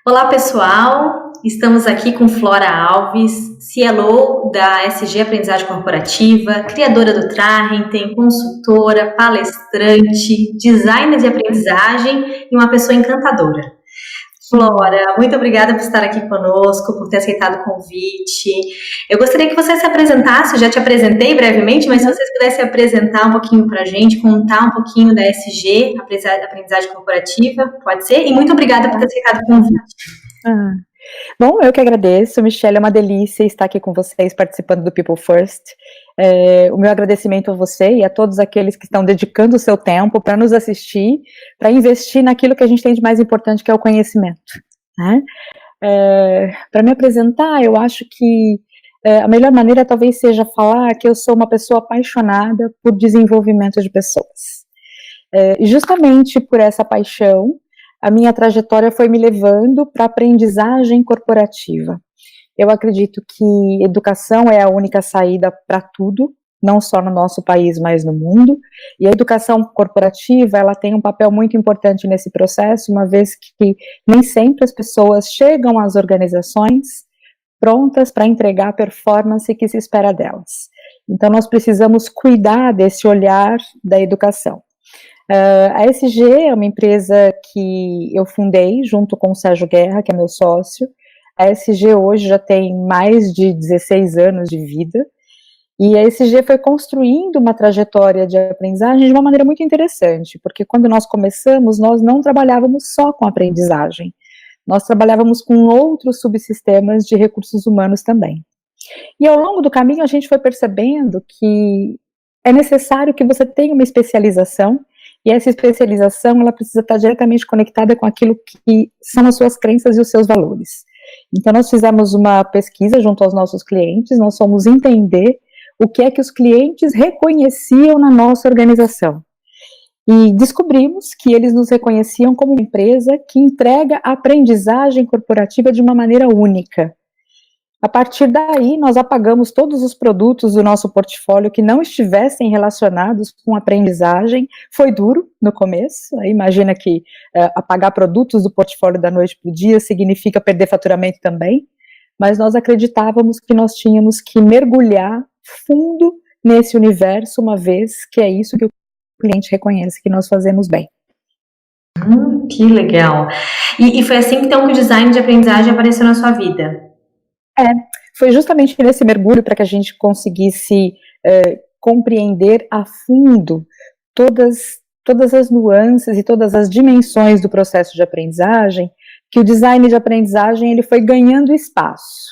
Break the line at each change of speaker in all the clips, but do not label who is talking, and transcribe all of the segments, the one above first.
Olá, pessoal! Estamos aqui com Flora Alves, CLO da SG Aprendizagem Corporativa, criadora do Trarrenten, consultora, palestrante, designer de aprendizagem e uma pessoa encantadora. Flora, muito obrigada por estar aqui conosco, por ter aceitado o convite. Eu gostaria que você se apresentasse, eu já te apresentei brevemente, mas se você pudesse apresentar um pouquinho para a gente, contar um pouquinho da SG, Aprendizagem Corporativa, pode ser? E muito obrigada por ter aceitado o convite.
Bom, eu que agradeço, Michelle, é uma delícia estar aqui com vocês, participando do People First. O meu agradecimento a você e a todos aqueles que estão dedicando o seu tempo para nos assistir, para investir naquilo que a gente tem de mais importante, que é o conhecimento, né? Para me apresentar, eu acho que a melhor maneira talvez seja falar que eu sou uma pessoa apaixonada por desenvolvimento de pessoas. E justamente por essa paixão, a minha trajetória foi me levando para a aprendizagem corporativa. Eu acredito que educação é a única saída para tudo, não só no nosso país, mas no mundo, e a educação corporativa, ela tem um papel muito importante nesse processo, uma vez que nem sempre as pessoas chegam às organizações prontas para entregar a performance que se espera delas. Então, nós precisamos cuidar desse olhar da educação. A SG é uma empresa que eu fundei junto com o Sérgio Guerra, que é meu sócio. A SG hoje já tem mais de 16 anos de vida, e a SG foi construindo uma trajetória de aprendizagem de uma maneira muito interessante, porque quando nós começamos, nós não trabalhávamos só com aprendizagem, nós trabalhávamos com outros subsistemas de recursos humanos também. E ao longo do caminho a gente foi percebendo que é necessário que você tenha uma especialização, e essa especialização, ela precisa estar diretamente conectada com aquilo que são as suas crenças e os seus valores. Então, nós fizemos uma pesquisa junto aos nossos clientes, nós fomos entender o que é que os clientes reconheciam na nossa organização. E descobrimos que eles nos reconheciam como uma empresa que entrega a aprendizagem corporativa de uma maneira única. A partir daí, nós apagamos todos os produtos do nosso portfólio que não estivessem relacionados com aprendizagem. Foi duro no começo, imagina que apagar produtos do portfólio da noite para o dia significa perder faturamento também, mas nós acreditávamos que nós tínhamos que mergulhar fundo nesse universo, uma vez que é isso que o cliente reconhece que nós fazemos bem.
Que legal! E foi assim então que o design de aprendizagem apareceu na sua vida?
Foi justamente nesse mergulho para que a gente conseguisse compreender a fundo todas as nuances e todas as dimensões do processo de aprendizagem, que o design de aprendizagem ele foi ganhando espaço.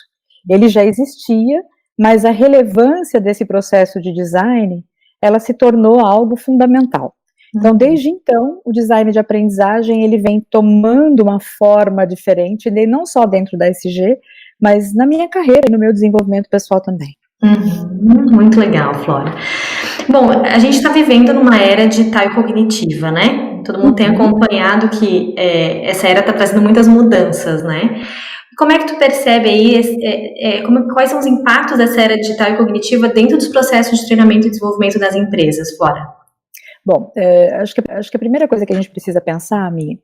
Ele já existia, mas a relevância desse processo de design, ela se tornou algo fundamental. Então, desde então, o design de aprendizagem ele vem tomando uma forma diferente, não só dentro da SG, mas na minha carreira e no meu desenvolvimento pessoal também.
Muito legal, Flora. Bom, a gente está vivendo numa era digital e cognitiva, né? Todo mundo tem acompanhado que essa era está trazendo muitas mudanças, né? Como é que tu percebe aí, quais são os impactos dessa era digital e cognitiva dentro dos processos de treinamento e desenvolvimento das empresas, Flora?
Bom, acho que a primeira coisa que a gente precisa pensar, Mi,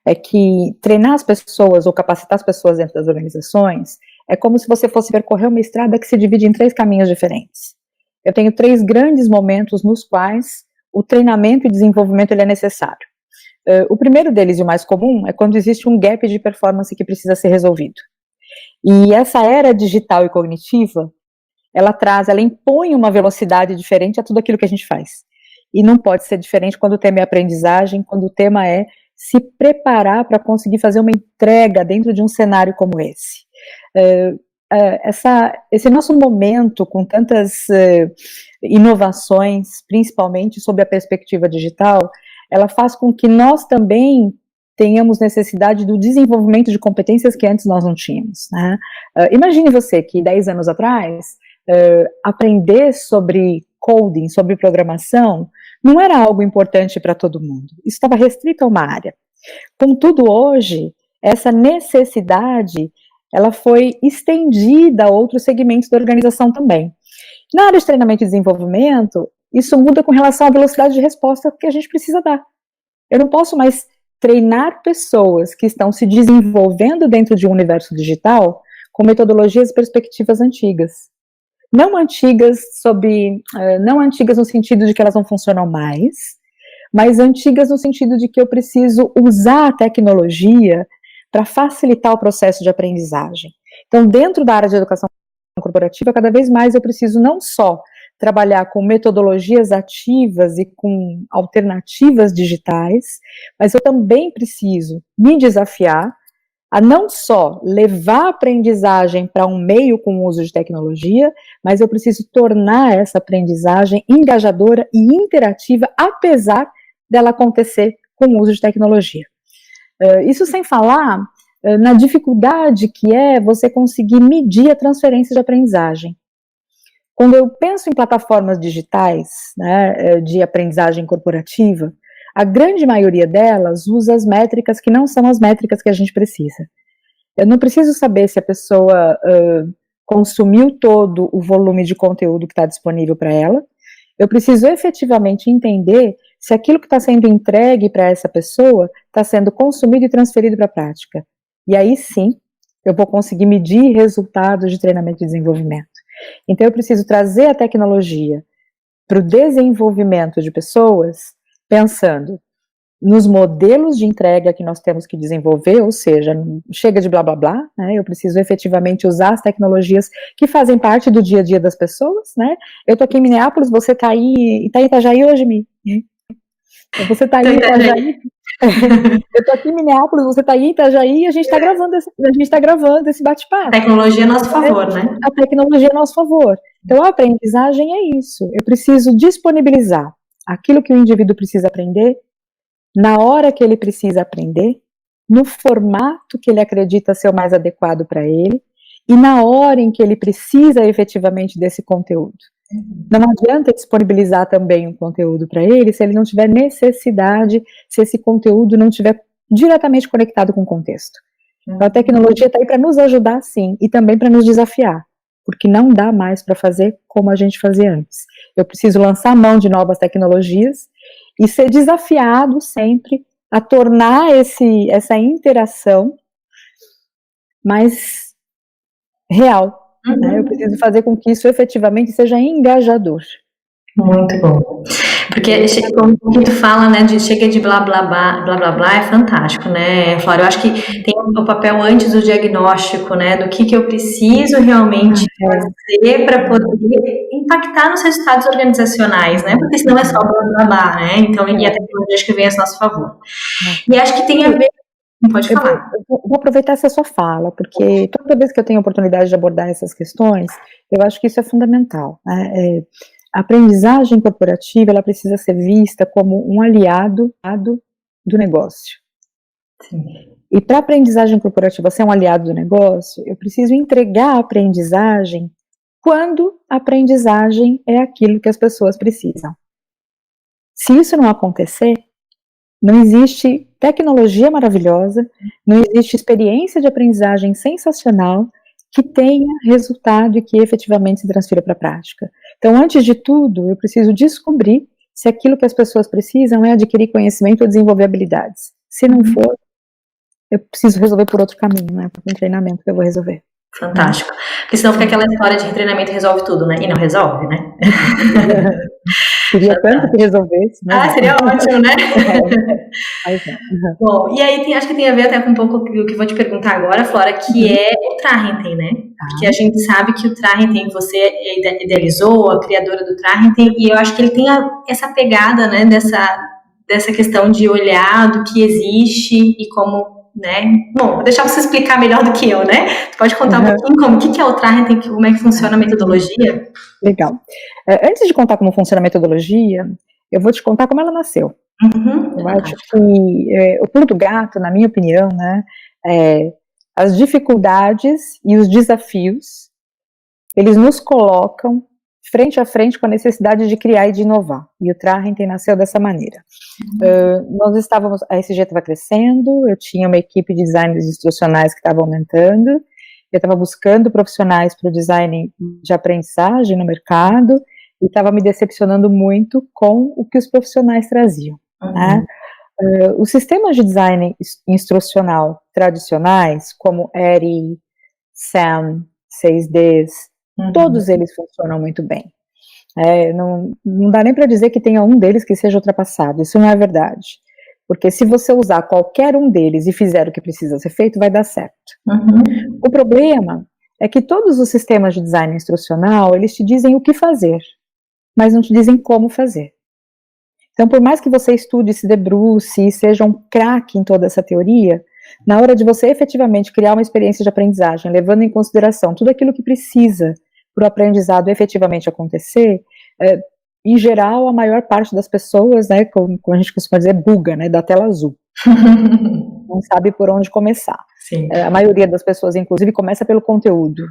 é que treinar as pessoas ou capacitar as pessoas dentro das organizações é como se você fosse percorrer uma estrada que se divide em 3 caminhos diferentes. Eu tenho 3 grandes momentos nos quais o treinamento e desenvolvimento ele é necessário. O primeiro deles, e o mais comum, é quando existe um gap de performance que precisa ser resolvido. E essa era digital e cognitiva, ela impõe uma velocidade diferente a tudo aquilo que a gente faz. E não pode ser diferente quando o tema é aprendizagem, quando o tema é se preparar para conseguir fazer uma entrega dentro de um cenário como esse. Esse nosso momento com tantas inovações, principalmente sob a perspectiva digital, ela faz com que nós também tenhamos necessidade do desenvolvimento de competências que antes nós não tínhamos, né? Imagine você que 10 anos atrás, aprender sobre coding, sobre programação, não era algo importante para todo mundo. Isso estava restrito a uma área. Contudo, hoje, essa necessidade, ela foi estendida a outros segmentos da organização também. Na área de treinamento e desenvolvimento, isso muda com relação à velocidade de resposta que a gente precisa dar. Eu não posso mais treinar pessoas que estão se desenvolvendo dentro de um universo digital com metodologias e perspectivas antigas. Não antigas não antigas no sentido de que elas não funcionam mais, mas antigas no sentido de que eu preciso usar a tecnologia para facilitar o processo de aprendizagem. Então, dentro da área de educação corporativa, cada vez mais eu preciso não só trabalhar com metodologias ativas e com alternativas digitais, mas eu também preciso me desafiar a não só levar a aprendizagem para um meio com o uso de tecnologia, mas eu preciso tornar essa aprendizagem engajadora e interativa, apesar dela acontecer com o uso de tecnologia. Isso sem falar na dificuldade que é você conseguir medir a transferência de aprendizagem. Quando eu penso em plataformas digitais, né, de aprendizagem corporativa, a grande maioria delas usa as métricas que não são as métricas que a gente precisa. Eu não preciso saber se a pessoa consumiu todo o volume de conteúdo que está disponível para ela. Eu preciso efetivamente entender se aquilo que está sendo entregue para essa pessoa está sendo consumido e transferido para a prática. E aí sim, eu vou conseguir medir resultados de treinamento e desenvolvimento. Então eu preciso trazer a tecnologia para o desenvolvimento de pessoas, pensando nos modelos de entrega que nós temos que desenvolver, ou seja, chega de blá blá blá, né? Eu preciso efetivamente usar as tecnologias que fazem parte do dia a dia das pessoas, né? Eu estou aqui em Minneapolis, você está aí, está em Itajaí hoje, Mi? Você está aí em Itajaí? Eu estou aqui em Minneapolis, você está aí em Itajaí e a gente está gravando esse bate-papo.
A tecnologia é a nosso favor, né?
A tecnologia é a nosso favor. Então a aprendizagem é isso. Eu preciso disponibilizar aquilo que o indivíduo precisa aprender, na hora que ele precisa aprender, no formato que ele acredita ser o mais adequado para ele, e na hora em que ele precisa efetivamente desse conteúdo. Não adianta disponibilizar também um conteúdo para ele se ele não tiver necessidade, se esse conteúdo não estiver diretamente conectado com o contexto. Então a tecnologia está aí para nos ajudar sim, e também para nos desafiar, porque não dá mais para fazer como a gente fazia antes. Eu preciso lançar mão de novas tecnologias e ser desafiado sempre a tornar essa interação mais real. Né? Eu preciso fazer com que isso efetivamente seja engajador.
Muito bom. Porque como tu fala, né, chega de blá blá blá, blá blá blá, é fantástico, né, Flora? Eu acho que tem o papel antes do diagnóstico, né, do que eu preciso realmente fazer para poder impactar nos resultados organizacionais, né, porque senão é só blá blá blá, né, então, e a tecnologia acho que vem a nosso favor. E acho que tem a ver. Pode falar.
Eu vou aproveitar essa sua fala, porque toda vez que eu tenho a oportunidade de abordar essas questões, eu acho que isso é fundamental, né? A aprendizagem corporativa, ela precisa ser vista como um aliado do negócio. Sim. E para a aprendizagem corporativa ser um aliado do negócio, eu preciso entregar a aprendizagem quando a aprendizagem é aquilo que as pessoas precisam. Se isso não acontecer, não existe tecnologia maravilhosa, não existe experiência de aprendizagem sensacional que tenha resultado e que efetivamente se transfira para a prática. Então, antes de tudo, eu preciso descobrir se aquilo que as pessoas precisam é adquirir conhecimento ou desenvolver habilidades. Se não for, eu preciso resolver por outro caminho, né? Por um treinamento que eu vou resolver.
Fantástico. Porque senão fica aquela história de treinamento resolve tudo, né? E não resolve, né?
Queria tanto que resolvesse, né?
Seria ótimo, né?
Mas não.
Bom, e aí acho que tem a ver até com um pouco o que vou te perguntar agora, Flora, que é o Trarrenten, né? Porque a gente sabe que o Trarrenten, você idealizou, a criadora do Trarrenten, e eu acho que ele tem essa pegada, né, dessa questão de olhar do que existe e como, né? Bom, vou deixar você explicar melhor do que eu, né? Tu pode contar um pouquinho o que é o Trarrenten, como é que funciona a metodologia?
Legal. Antes de contar como funciona a metodologia, eu vou te contar como ela nasceu. Eu acho que o pulo do gato, na minha opinião, né, as dificuldades e os desafios, eles nos colocam frente a frente com a necessidade de criar e de inovar. E o Trarrenten nasceu dessa maneira. A SG estava crescendo, eu tinha uma equipe de designers instrucionais que estava aumentando, eu estava buscando profissionais para o design de aprendizagem no mercado e estava me decepcionando muito com o que os profissionais traziam. Né? Os sistemas de design instrucional tradicionais, como ERI, SAM, 6Ds, todos eles funcionam muito bem. Não dá nem para dizer que tenha um deles que seja ultrapassado, isso não é verdade. Porque se você usar qualquer um deles e fizer o que precisa ser feito, vai dar certo. O problema é que todos os sistemas de design instrucional, eles te dizem o que fazer, mas não te dizem como fazer. Então, por mais que você estude, se debruce e seja um craque em toda essa teoria, na hora de você efetivamente criar uma experiência de aprendizagem, levando em consideração tudo aquilo que precisa para o aprendizado efetivamente acontecer, em geral, a maior parte das pessoas, né, como a gente costuma dizer, buga, né, da tela azul. Não sabe por onde começar.
Sim.
A maioria das pessoas, inclusive, começa pelo conteúdo,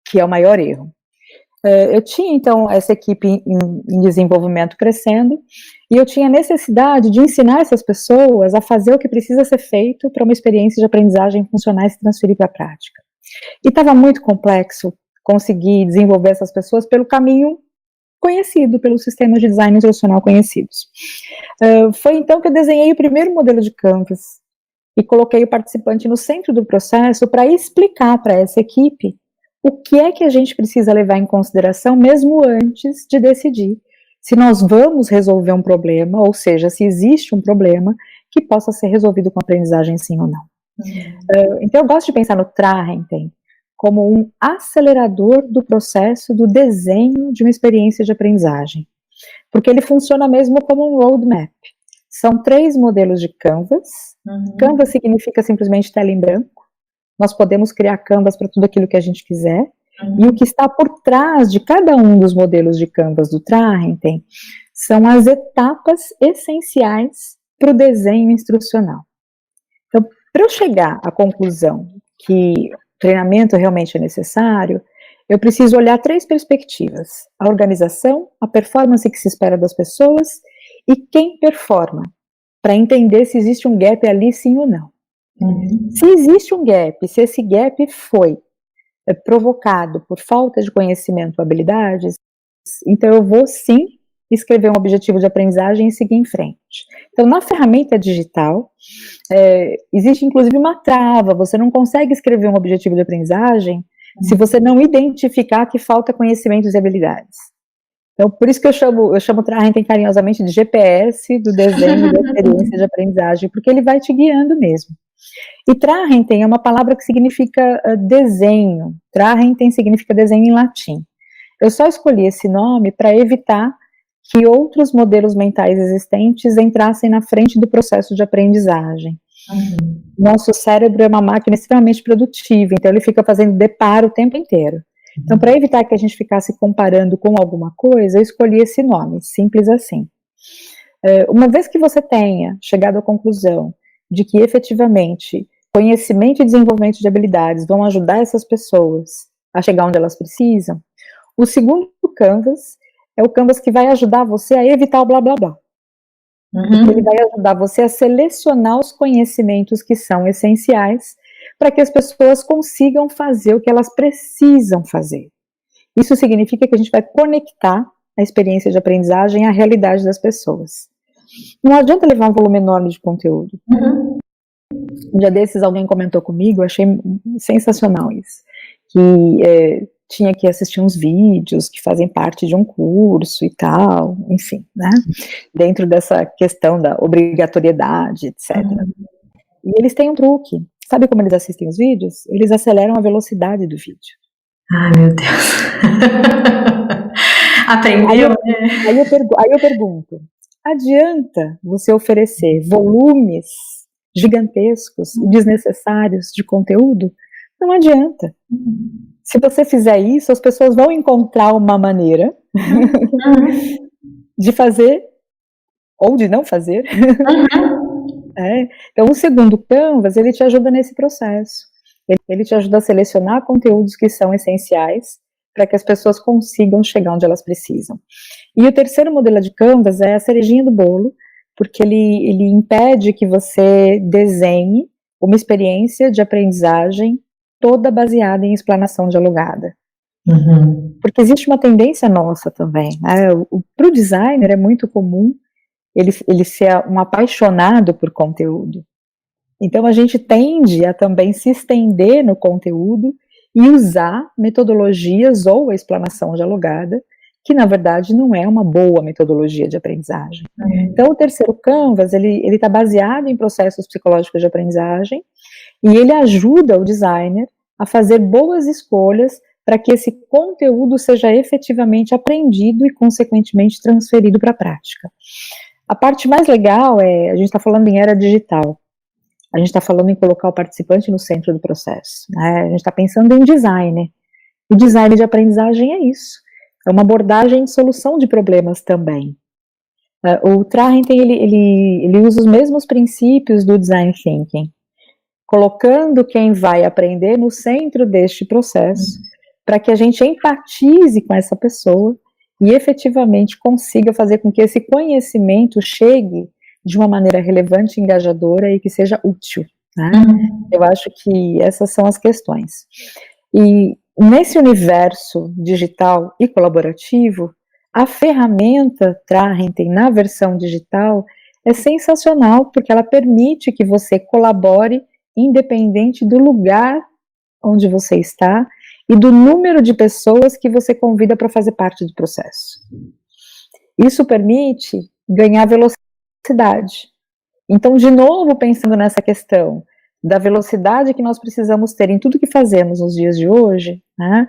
que é o maior erro. Eu tinha, então, essa equipe em desenvolvimento crescendo, e eu tinha necessidade de ensinar essas pessoas a fazer o que precisa ser feito para uma experiência de aprendizagem funcionar e se transferir para a prática. E estava muito complexo conseguir desenvolver essas pessoas pelo caminho conhecido, pelos sistemas de design instrucional conhecidos. Foi então que eu desenhei o primeiro modelo de Canvas e coloquei o participante no centro do processo para explicar para essa equipe o que é que a gente precisa levar em consideração mesmo antes de decidir se nós vamos resolver um problema, ou seja, se existe um problema que possa ser resolvido com aprendizagem sim ou não. Então eu gosto de pensar no Trahenten como um acelerador do processo do desenho de uma experiência de aprendizagem, porque ele funciona mesmo como um roadmap. São 3 modelos de Canvas. Canvas significa simplesmente tela em branco. Nós podemos criar Canvas para tudo aquilo que a gente quiser. E o que está por trás de cada um dos modelos de Canvas do Trahenten são as etapas essenciais para o desenho instrucional. Então, para eu chegar à conclusão que treinamento realmente é necessário, eu preciso olhar 3 perspectivas: a organização, a performance que se espera das pessoas e quem performa, para entender se existe um gap ali sim ou não. Se existe um gap, se esse gap foi provocado por falta de conhecimento ou habilidades, então eu vou sim escrever um objetivo de aprendizagem e seguir em frente. Então, na ferramenta digital, existe inclusive uma trava, você não consegue escrever um objetivo de aprendizagem se você não identificar que falta conhecimentos e habilidades. Então, por isso que eu chamo o Trahenten carinhosamente de GPS do desenho da experiência de aprendizagem, porque ele vai te guiando mesmo. E Trahenten é uma palavra que significa desenho. Trahenten significa desenho em latim. Eu só escolhi esse nome para evitar que outros modelos mentais existentes entrassem na frente do processo de aprendizagem. Nosso cérebro é uma máquina extremamente produtiva, então ele fica fazendo deparo o tempo inteiro. Então, para evitar que a gente ficasse comparando com alguma coisa, eu escolhi esse nome, simples assim. Uma vez que você tenha chegado à conclusão de que efetivamente conhecimento e desenvolvimento de habilidades vão ajudar essas pessoas a chegar onde elas precisam, o segundo Canvas é o Canvas que vai ajudar você a evitar o blá blá blá. Ele vai ajudar você a selecionar os conhecimentos que são essenciais para que as pessoas consigam fazer o que elas precisam fazer. Isso significa que a gente vai conectar a experiência de aprendizagem à realidade das pessoas. Não adianta levar um volume enorme de conteúdo. Um dia desses alguém comentou comigo, eu achei sensacional isso, que tinha que assistir uns vídeos que fazem parte de um curso e tal, enfim, né, dentro dessa questão da obrigatoriedade, etc. E eles têm um truque. Sabe como eles assistem os vídeos? Eles aceleram a velocidade do vídeo.
Ai, meu Deus. Aprendeu,
Aí eu pergunto, adianta você oferecer volumes gigantescos e desnecessários de conteúdo? Não adianta. Se você fizer isso, as pessoas vão encontrar uma maneira de fazer ou de não fazer. Então, o segundo Canvas, ele te ajuda nesse processo. Ele te ajuda a selecionar conteúdos que são essenciais para que as pessoas consigam chegar onde elas precisam. E o terceiro modelo de Canvas é a cerejinha do bolo, porque ele impede que você desenhe uma experiência de aprendizagem toda baseada em explanação dialogada. Porque existe uma tendência nossa também, né? Para o designer é muito comum ele ser um apaixonado por conteúdo. Então, a gente tende a também se estender no conteúdo e usar metodologias ou a explanação dialogada, que na verdade não é uma boa metodologia de aprendizagem. Então, o terceiro Canvas, ele está baseado em processos psicológicos de aprendizagem, e ele ajuda o designer a fazer boas escolhas para que esse conteúdo seja efetivamente aprendido e, consequentemente, transferido para a prática. A parte mais legal a gente está falando em era digital, a gente está falando em colocar o participante no centro do processo, né? A gente está pensando em design, e design de aprendizagem é isso, é uma abordagem de solução de problemas também. O Trahenten, ele usa os mesmos princípios do design thinking, colocando quem vai aprender no centro deste processo, para que a gente empatize com essa pessoa e efetivamente consiga fazer com que esse conhecimento chegue de uma maneira relevante, engajadora e que seja útil, né? Eu acho que essas são as questões. E nesse universo digital e colaborativo, a ferramenta Trahenten na versão digital é sensacional, porque ela permite que você colabore independente do lugar onde você está e do número de pessoas que você convida para fazer parte do processo. Isso permite ganhar velocidade. Então, de novo, pensando nessa questão da velocidade que nós precisamos ter em tudo que fazemos nos dias de hoje, né,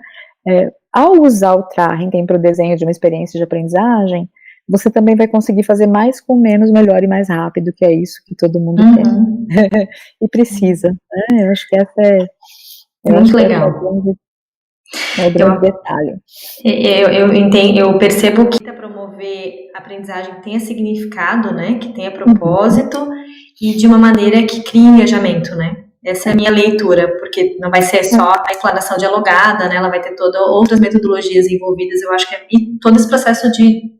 ao usar o Trahenten para o desenho de uma experiência de aprendizagem, você também vai conseguir fazer mais com menos, melhor e mais rápido, que é isso que todo mundo quer e precisa, né? Eu acho que essa é
muito legal.
É o grande detalhe.
Eu percebo que para promover a aprendizagem tenha significado, né? Que tenha propósito e de uma maneira que crie engajamento, né? Essa é a minha leitura, porque não vai ser só a explanação dialogada, né? Ela vai ter outras metodologias envolvidas. Eu acho que e todo esse processo de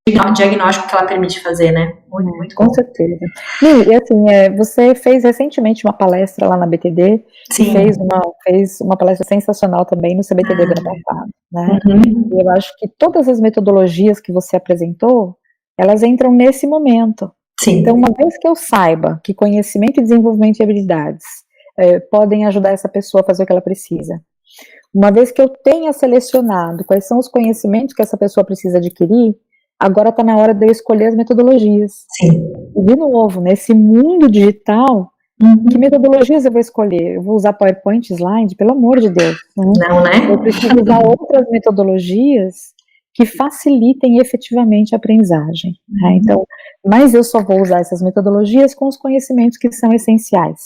diagnóstico que ela permite fazer, né? Muito
com certeza. E assim, você fez recentemente uma palestra lá na BTD,
Sim.
fez uma palestra sensacional também no CBTD do ano passado, né? E eu acho que todas as metodologias que você apresentou, elas entram nesse momento.
Sim.
Então, uma vez que eu saiba que conhecimento e desenvolvimento de habilidades podem ajudar essa pessoa a fazer o que ela precisa, uma vez que eu tenha selecionado quais são os conhecimentos que essa pessoa precisa adquirir, agora está na hora de eu escolher as metodologias.
Sim.
E, de novo, nesse mundo digital, que metodologias eu vou escolher? Eu vou usar PowerPoint, slide? Pelo amor de Deus.
Não, né?
Eu preciso usar outras metodologias que facilitem efetivamente a aprendizagem. Né? Então, mas eu só vou usar essas metodologias com os conhecimentos que são essenciais.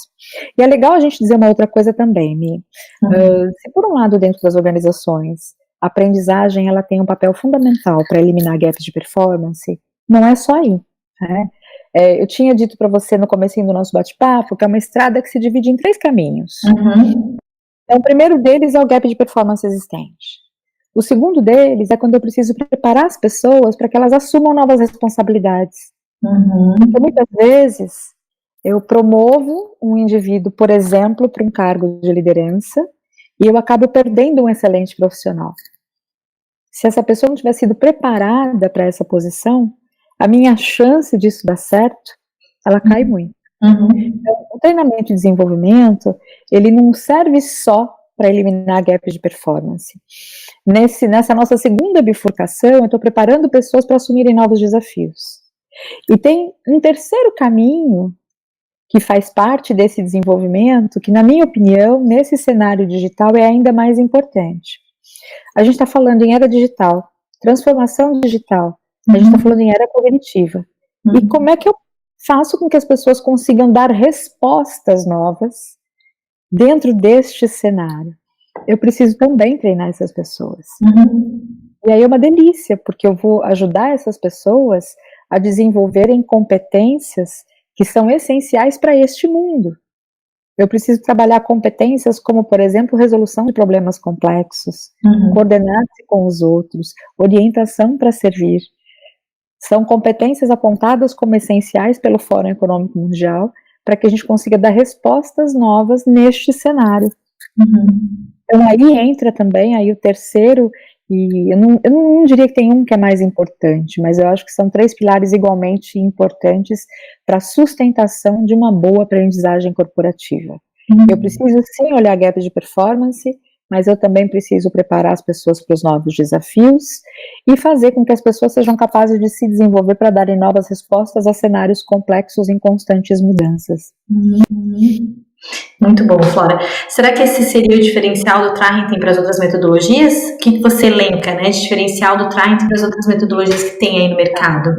E é legal a gente dizer uma outra coisa também, Mi. Se por um lado, dentro das organizações, a aprendizagem ela tem um papel fundamental para eliminar gaps de performance, não é só aí. Né? Eu tinha dito para você no comecinho do nosso bate-papo que é uma estrada que se divide em 3 caminhos. Então, o primeiro deles é o gap de performance existente. O segundo deles é quando eu preciso preparar as pessoas para que elas assumam novas responsabilidades. Então, muitas vezes, eu promovo um indivíduo, por exemplo, para um cargo de liderança, e eu acabo perdendo um excelente profissional. Se essa pessoa não tiver sido preparada para essa posição, a minha chance disso dar certo, ela cai muito. Então, o treinamento e desenvolvimento, ele não serve só para eliminar gap de performance. Nessa nossa segunda bifurcação, eu estou preparando pessoas para assumirem novos desafios. E tem um terceiro caminho que faz parte desse desenvolvimento, que, na minha opinião, nesse cenário digital é ainda mais importante. A gente está falando em era digital, transformação digital, a gente está falando em era cognitiva. E como é que eu faço com que as pessoas consigam dar respostas novas dentro deste cenário? Eu preciso também treinar essas pessoas. E aí é uma delícia, porque eu vou ajudar essas pessoas a desenvolverem competências que são essenciais para este mundo. Eu preciso trabalhar competências como, por exemplo, resolução de problemas complexos, coordenar-se com os outros, orientação para servir. São competências apontadas como essenciais pelo Fórum Econômico Mundial para que a gente consiga dar respostas novas neste cenário. Então aí entra também aí o terceiro E eu não diria que tem um que é mais importante, mas eu acho que são 3 pilares igualmente importantes para a sustentação de uma boa aprendizagem corporativa. Eu preciso sim olhar gap de performance, mas eu também preciso preparar as pessoas para os novos desafios e fazer com que as pessoas sejam capazes de se desenvolver para darem novas respostas a cenários complexos em constantes mudanças.
Muito bom, Flora. Será que esse seria o diferencial do Trarrington para as outras metodologias? O que você elenca, né, de diferencial do Trarrington para as outras metodologias que tem aí no mercado?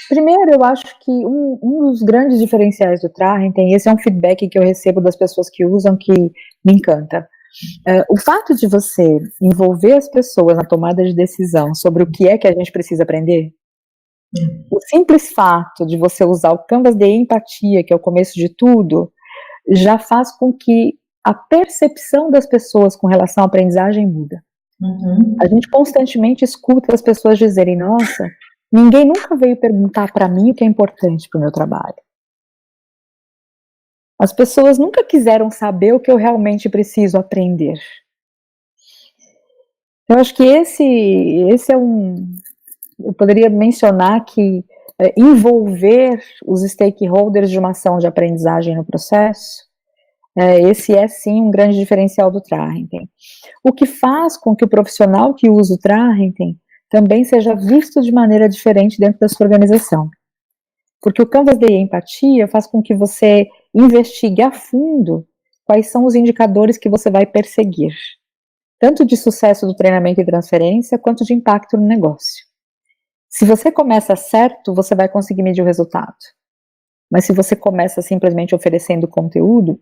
Primeiro, eu acho que um dos grandes diferenciais do Trarrington, esse é um feedback que eu recebo das pessoas que usam, que me encanta. O fato de você envolver as pessoas na tomada de decisão sobre o que é que a gente precisa aprender, o simples fato de você usar o Canvas de empatia, que é o começo de tudo, já faz com que a percepção das pessoas com relação à aprendizagem muda. A gente constantemente escuta as pessoas dizerem, nossa, ninguém nunca veio perguntar para mim o que é importante para o meu trabalho. As pessoas nunca quiseram saber o que eu realmente preciso aprender. Eu acho que esse é eu poderia mencionar que envolver os stakeholders de uma ação de aprendizagem no processo, esse é sim um grande diferencial do Trarrington. O que faz com que o profissional que usa o Trarrington também seja visto de maneira diferente dentro da sua organização. Porque o Canvas de empatia faz com que você investigue a fundo quais são os indicadores que você vai perseguir, tanto de sucesso do treinamento e transferência, quanto de impacto no negócio. Se você começa certo, você vai conseguir medir o resultado. Mas se você começa simplesmente oferecendo conteúdo,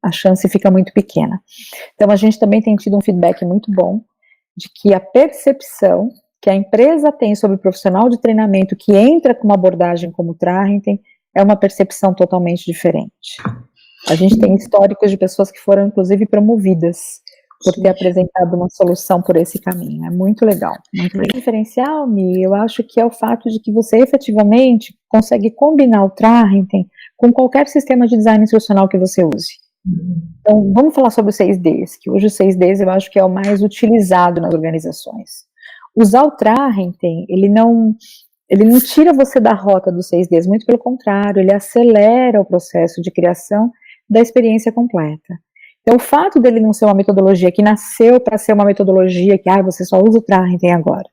a chance fica muito pequena. Então a gente também tem tido um feedback muito bom de que a percepção que a empresa tem sobre o profissional de treinamento que entra com uma abordagem como o Trarrington é uma percepção totalmente diferente. A gente tem históricos de pessoas que foram inclusive promovidas por ter apresentado uma solução por esse caminho. É muito legal. O diferencial, Mi, eu acho que é o fato de que você efetivamente consegue combinar o Trarrington com qualquer sistema de design instrucional que você use. Então, vamos falar sobre o 6Ds, que hoje o 6Ds eu acho que é o mais utilizado nas organizações. Usar o Trarrington, ele não tira você da rota dos 6Ds, muito pelo contrário, ele acelera o processo de criação da experiência completa. Então, o fato dele não ser uma metodologia que nasceu para ser uma metodologia que você só usa o Trarrington agora,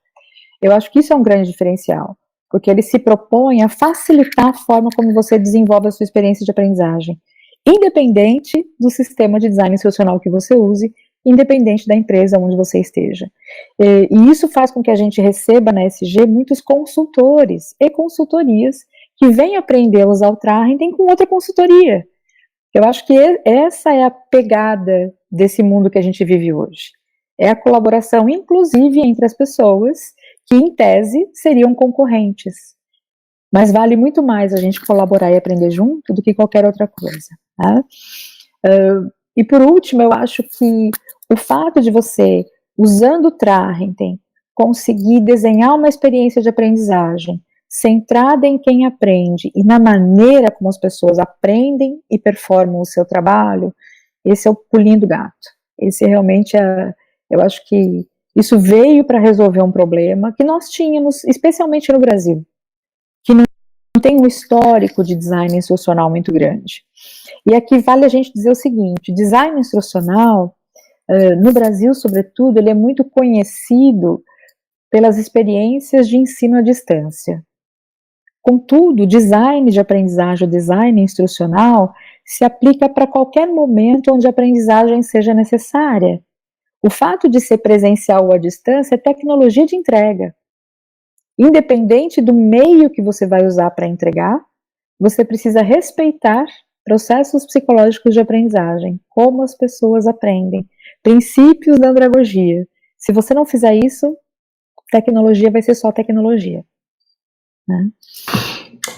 eu acho que isso é um grande diferencial, porque ele se propõe a facilitar a forma como você desenvolve a sua experiência de aprendizagem, independente do sistema de design instrucional que você use, independente da empresa onde você esteja. E isso faz com que a gente receba na SG muitos consultores e consultorias que vêm aprender a usar o Trarrington com outra consultoria. Eu acho que essa é a pegada desse mundo que a gente vive hoje. É a colaboração, inclusive, entre as pessoas que, em tese, seriam concorrentes. Mas vale muito mais a gente colaborar e aprender junto do que qualquer outra coisa. Tá? E por último, eu acho que o fato de você, usando o Trarrington, conseguir desenhar uma experiência de aprendizagem centrada em quem aprende e na maneira como as pessoas aprendem e performam o seu trabalho, esse é o pulinho do gato. Esse realmente eu acho que isso veio para resolver um problema que nós tínhamos, especialmente no Brasil, que não tem um histórico de design instrucional muito grande. E aqui vale a gente dizer o seguinte, design instrucional, no Brasil, sobretudo, ele é muito conhecido pelas experiências de ensino à distância. Contudo, o design de aprendizagem, o design instrucional, se aplica para qualquer momento onde a aprendizagem seja necessária. O fato de ser presencial ou à distância é tecnologia de entrega. Independente do meio que você vai usar para entregar, você precisa respeitar processos psicológicos de aprendizagem, como as pessoas aprendem, princípios da andragogia. Se você não fizer isso, tecnologia vai ser só tecnologia. Né?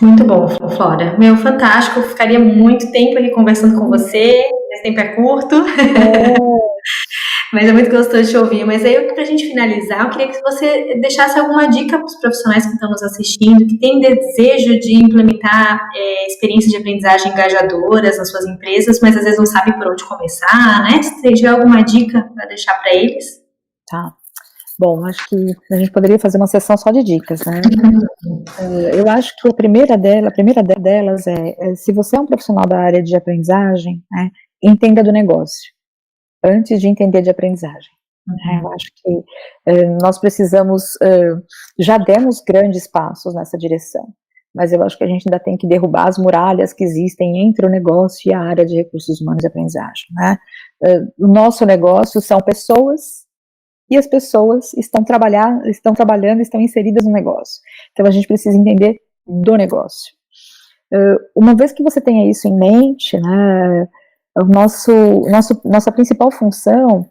Muito bom, Flora. Fantástico. Eu ficaria muito tempo aqui conversando com você. Esse tempo é curto. Mas é muito gostoso de te ouvir. Mas aí, para a gente finalizar, eu queria que você deixasse alguma dica para os profissionais que estão nos assistindo, que têm desejo de implementar experiências de aprendizagem engajadoras nas suas empresas, mas às vezes não sabem por onde começar, né? Se tiver alguma dica para deixar para eles.
Tá. Bom, acho que a gente poderia fazer uma sessão só de dicas, né? Eu acho que a primeira delas se você é um profissional da área de aprendizagem, né, entenda do negócio, antes de entender de aprendizagem. Eu acho que nós precisamos, já demos grandes passos nessa direção, mas eu acho que a gente ainda tem que derrubar as muralhas que existem entre o negócio e a área de recursos humanos e aprendizagem, né? O nosso negócio são pessoas, e as pessoas estão trabalhando, estão inseridas no negócio. Então a gente precisa entender do negócio. Uma vez que você tenha isso em mente, né, nossa principal função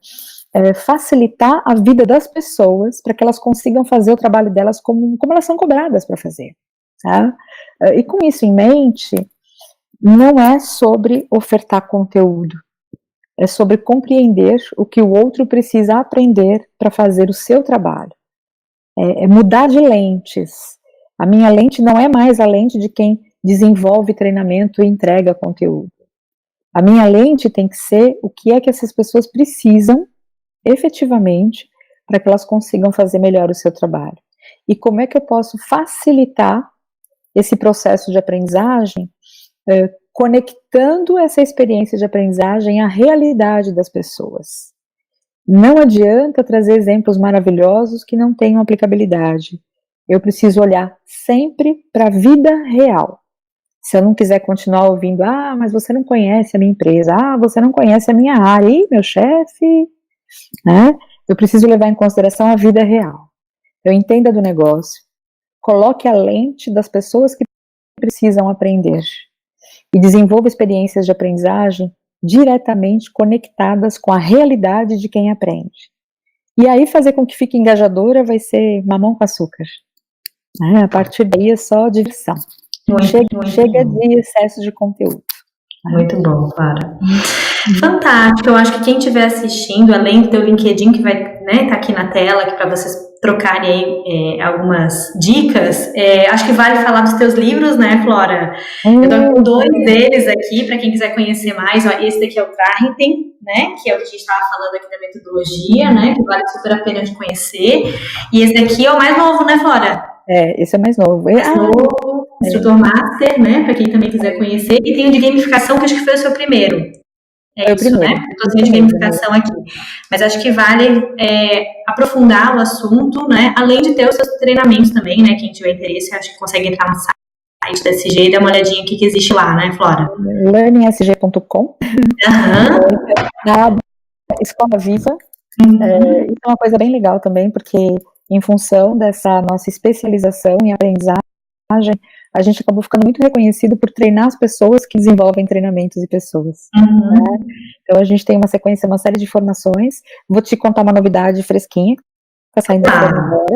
é facilitar a vida das pessoas para que elas consigam fazer o trabalho delas como elas são cobradas para fazer. Tá? E com isso em mente, não é sobre ofertar conteúdo, é sobre compreender o que o outro precisa aprender para fazer o seu trabalho. É mudar de lentes. A minha lente não é mais a lente de quem desenvolve treinamento e entrega conteúdo. A minha lente tem que ser o que é que essas pessoas precisam, efetivamente, para que elas consigam fazer melhor o seu trabalho. E como é que eu posso facilitar esse processo de aprendizagem, conectando essa experiência de aprendizagem à realidade das pessoas. Não adianta trazer exemplos maravilhosos que não tenham aplicabilidade. Eu preciso olhar sempre para a vida real. Se eu não quiser continuar ouvindo, mas você não conhece a minha empresa, você não conhece a minha área, meu chefe, né? Eu preciso levar em consideração a vida real. Eu entenda do negócio, coloque a lente das pessoas que precisam aprender e desenvolva experiências de aprendizagem diretamente conectadas com a realidade de quem aprende. E aí fazer com que fique engajadora vai ser mamão com açúcar. A partir daí é só diversão. Chega de excesso de conteúdo.
Muito bom, Clara. Fantástico. Eu acho que quem estiver assistindo, além do teu LinkedIn, que vai tá aqui na tela, que para vocês trocarem aí, algumas dicas, acho que vale falar dos teus livros, né, Flora? Eu tô com 2 deles aqui, para quem quiser conhecer mais. Esse daqui é o Traintem, né, que é o que a gente estava falando aqui da metodologia, né, que vale super a pena de conhecer. E esse daqui é o mais novo, né, Flora?
Esse é mais novo.
Instrutor Master, né, para quem também quiser conhecer. E tem o de gamificação, que acho que foi o seu primeiro. É isso, né? Eu tô de gamificação aqui. Mas acho que vale aprofundar o assunto, né? Além de ter os seus treinamentos também, né? Quem tiver interesse, acho que consegue entrar no site da SG e dar uma olhadinha aqui que existe lá, né, Flora?
learningsg.com. Na Escola Viva. Isso é uma coisa bem legal também, porque em função dessa nossa especialização em aprendizagem, a gente acabou ficando muito reconhecido por treinar as pessoas que desenvolvem treinamentos e pessoas. Né? Então a gente tem uma sequência, uma série de formações. Vou te contar uma novidade fresquinha, que está saindo agora.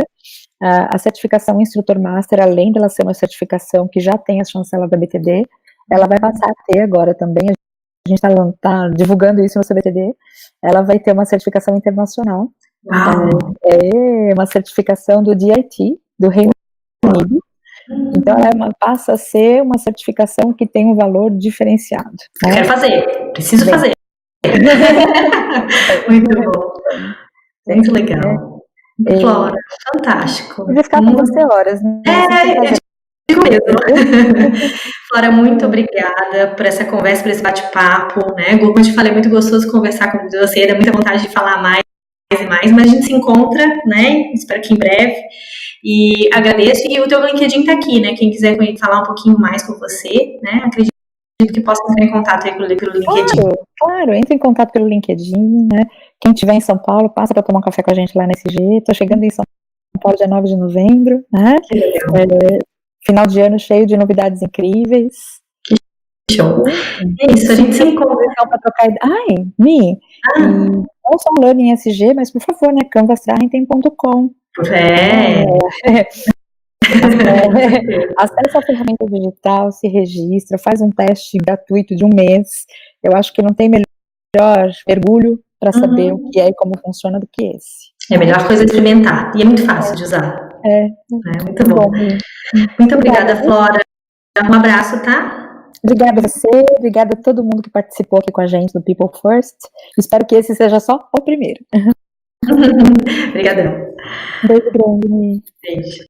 A certificação Instrutor Master, além dela ser uma certificação que já tem a chancela da BTD, ela vai passar a ter agora também, a gente está divulgando isso no CBTD, ela vai ter uma certificação internacional. É uma certificação do DIT, do Reino Unido. Então, passa a ser uma certificação que tem um valor diferenciado.
Né? Quero fazer, preciso fazer. Muito bom. Muito legal. Flora, fantástico.
Vou ficar com você horas. Né?
Digo mesmo. Flora, muito obrigada por essa conversa, por esse bate-papo. Né? Como eu te falei, é muito gostoso conversar com você, dá muita vontade de falar mais e mais, mas a gente se encontra, né? Espero que em breve. E agradeço, e o teu LinkedIn tá aqui, né? Quem quiser falar um pouquinho mais com você, né? Acredito que possa entrar em contato aí pelo LinkedIn.
Claro, entre em contato pelo LinkedIn, né? Quem estiver em São Paulo, passa para tomar um café com a gente lá na SG. Tô chegando em São Paulo dia 9 de novembro, né? Final de ano cheio de novidades incríveis.
Que show! É isso, a gente se encontra
para trocar ideia. Não só Learning SG, mas por favor, né? canvastraintem.com. Acesse a ferramenta digital, se registra, faz um teste gratuito de 1 mês. Eu acho que não tem melhor mergulho para saber o que é e como funciona do que esse.
É a melhor coisa experimentar. E é muito fácil de usar. Muito bom. Muito obrigada, Flora. Um abraço, tá?
Obrigada a você, obrigada a todo mundo que participou aqui com a gente do People First. Espero que esse seja só o primeiro.
Obrigadão.
Beijo grande.
Beijo.